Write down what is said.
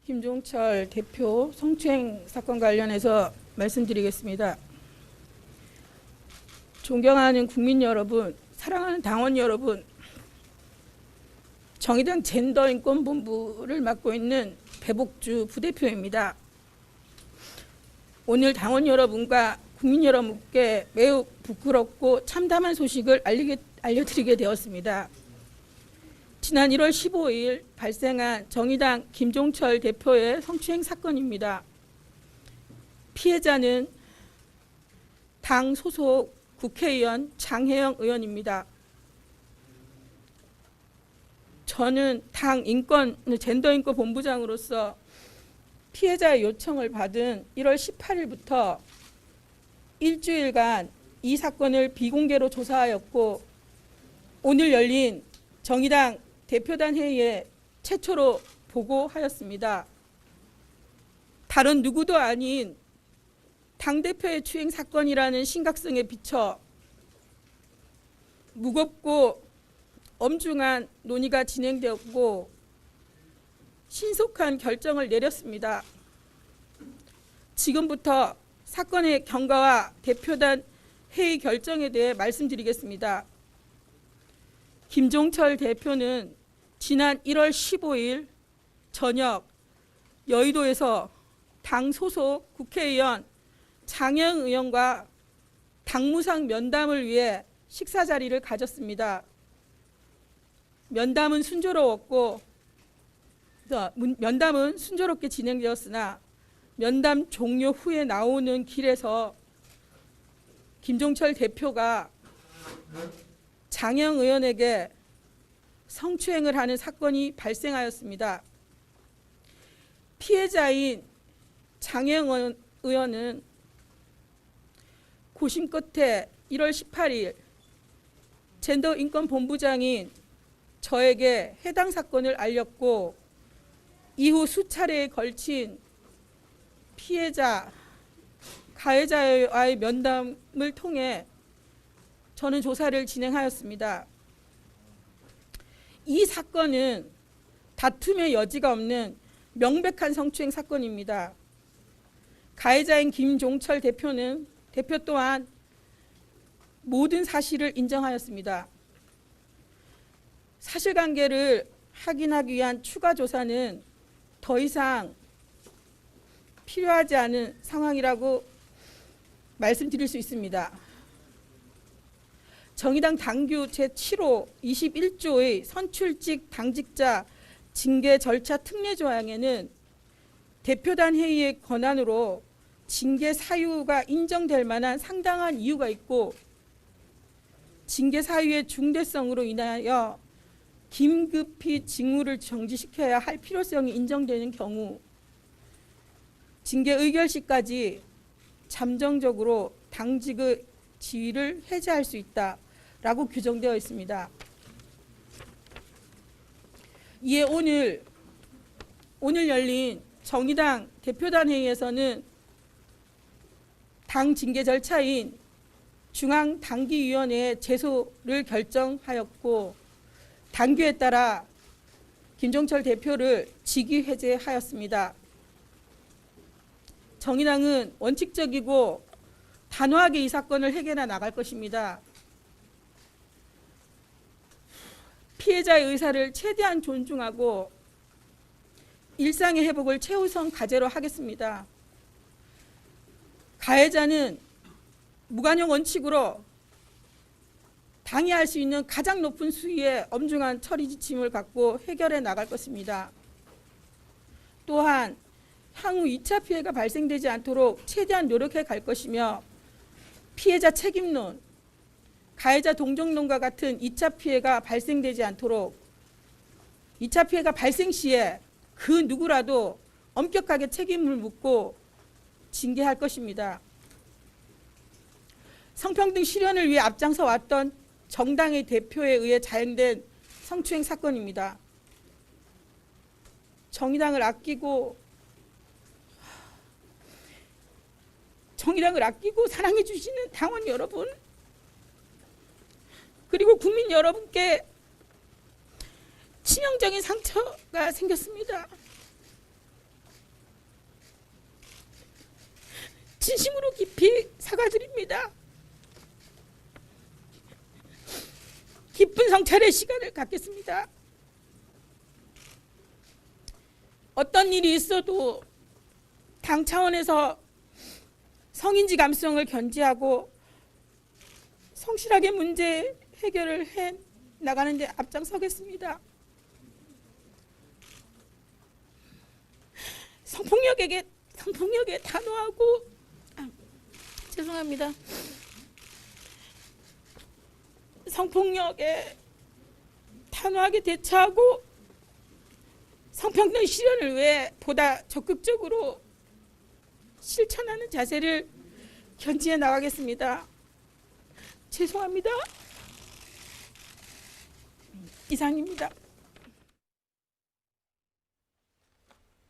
김종철 대표 성추행 사건 관련해서 말씀드리겠습니다. 존경하는 국민 여러분, 사랑하는 당원 여러분, 정의당 젠더인권본부를 맡고 있는 배복주 부대표입니다. 오늘 당원 여러분과 국민 여러분께 매우 부끄럽고 참담한 소식을 알려드리게 되었습니다. 지난 1월 15일 발생한 정의당 김종철 대표의 성추행 사건입니다. 피해자는 당 소속 국회의원 장혜영 의원입니다. 저는 당 젠더인권 본부장으로서 피해자의 요청을 받은 1월 18일부터 일주일간 이 사건을 비공개로 조사하였고, 오늘 열린 정의당 대표단 회의에 최초로 보고하였습니다. 다른 누구도 아닌 당대표의 추행 사건이라는 심각성에 비춰 무겁고 엄중한 논의가 진행되었고 신속한 결정을 내렸습니다. 지금부터 사건의 경과와 대표단 회의 결정에 대해 말씀드리겠습니다. 김종철 대표는 지난 1월 15일 저녁 여의도에서 당 소속 국회의원 장혜영 의원과 당무상 면담을 위해 식사 자리를 가졌습니다. 면담은 순조롭게 진행되었으나 면담 종료 후에 나오는 길에서 김종철 대표가 장혜영 의원에게 성추행을 하는 사건이 발생하였습니다. 피해자인 장혜영 의원은 고심 끝에 1월 18일 젠더인권본부장인 저에게 해당 사건을 알렸고, 이후 수차례에 걸친 피해자, 가해자와의 면담을 통해 저는 조사를 진행하였습니다. 이 사건은 다툼의 여지가 없는 명백한 성추행 사건입니다. 가해자인 김종철 대표 또한 모든 사실을 인정하였습니다. 사실관계를 확인하기 위한 추가 조사는 더 이상 필요하지 않은 상황이라고 말씀드릴 수 있습니다. 정의당 당규 제7호 21조의 선출직 당직자 징계 절차 특례 조항에는 대표단 회의의 권한으로 징계 사유가 인정될 만한 상당한 이유가 있고, 징계 사유의 중대성으로 인하여 긴급히 직무를 정지시켜야 할 필요성이 인정되는 경우 징계 의결 시까지 잠정적으로 당직의 지위를 해제할 수 있다라고 규정되어 있습니다. 이에 오늘 열린 정의당 대표단 회의에서는 당 징계 절차인 중앙당기위원회의 제소를 결정하였고, 당규에 따라 김종철 대표를 직위 해제하였습니다. 정의당은 원칙적이고 단호하게 이 사건을 해결해 나갈 것입니다. 피해자의 의사를 최대한 존중하고 일상의 회복을 최우선 과제로 하겠습니다. 가해자는 무관용 원칙으로 당이 할 수 있는 가장 높은 수위의 엄중한 처리 지침을 갖고 해결해 나갈 것입니다. 또한 향후 2차 피해가 발생되지 않도록 최대한 노력해 갈 것이며, 피해자 책임론, 가해자 동정론과 같은 2차 피해가 발생되지 않도록 2차 피해가 발생 시에 그 누구라도 엄격하게 책임을 묻고 징계할 것입니다. 성평등 실현을 위해 앞장서 왔던 정당의 대표에 의해 자행된 성추행 사건입니다. 정의당을 아끼고 사랑해 주시는 당원 여러분, 그리고 국민 여러분께 치명적인 상처가 생겼습니다. 진심으로 깊이 사과드립니다. 기쁜 성찰의 시간을 갖겠습니다. 어떤 일이 있어도 당 차원에서 성인지 감수성을 견지하고 성실하게 문제 해결을 해 나가는 데 앞장서겠습니다. 성폭력에 단호하고 죄송합니다. 성폭력에 단호하게 대처하고 성평등 실현을 위해 보다 적극적으로 실천하는 자세를 견지해 나가겠습니다. 죄송합니다. 이상입니다.